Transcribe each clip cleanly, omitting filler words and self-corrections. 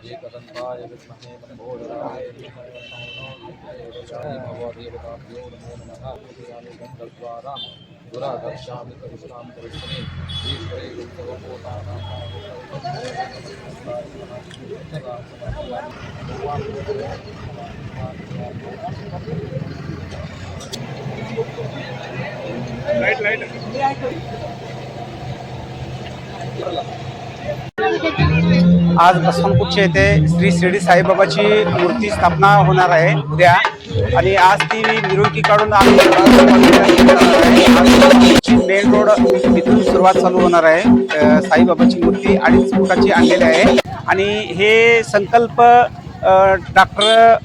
एकदन्ताय विद्महे वक्रतुण्डाय धीमहि तन्नो नमः। दुरादर्शामि करिष्णां करिष्ये ईश्वरे सर्वभूतानां लाइट लाइट आज बसवनकुर्ची येथे श्री शिर्डी साईबाबाची मूर्ती स्थापना होणार आहे उद्या आणि आज ती मिरवणुकी काढून मेन रोड इथून सुरुवात चालू होणार आहे। साईबाबाची मूर्ती 2.5 फुटाची आणलेली आहे आणि हे संकल्प डॉक्टर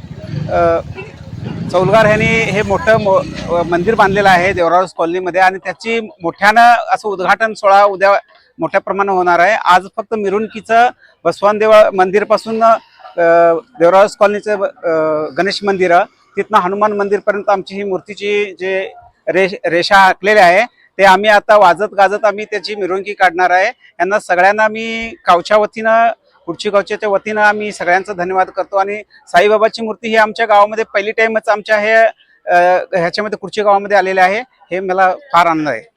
चौलगार यांनी हे मोठं मंदिर बांधलेलं आहे देवराज कॉलनीमध्ये आणि त्याची मोठ्यानं असं उद्घाटन सोहळा उद्या मोठ्या प्रमाणात होणार आहे। आज फक्त मिरवणुकीचं बसवान मंदिर पासून देवराज कॉलनीचं गणेश मंदिर तिथनं हनुमान मंदिर पर्यंत आमची ही मूर्तीची जे रेषा आखलेली आहे ते आम्ही आता वाजत गाजत आम्ही त्याची मिरवणुकी काढणार आहे। यांना सगळ्यांना मी गावच्या वतीनं कुर्ची गावच्या वतीनं आम्ही सगळ्यांचा धन्यवाद करतो आणि साईबाबाची मूर्ती ही आमच्या गावामध्ये पहिली टाइमच आमच्या हे ह्याच्यामध्ये कुर्ची गावामध्ये आलेले आहे। हे मला फार आनंद आहे।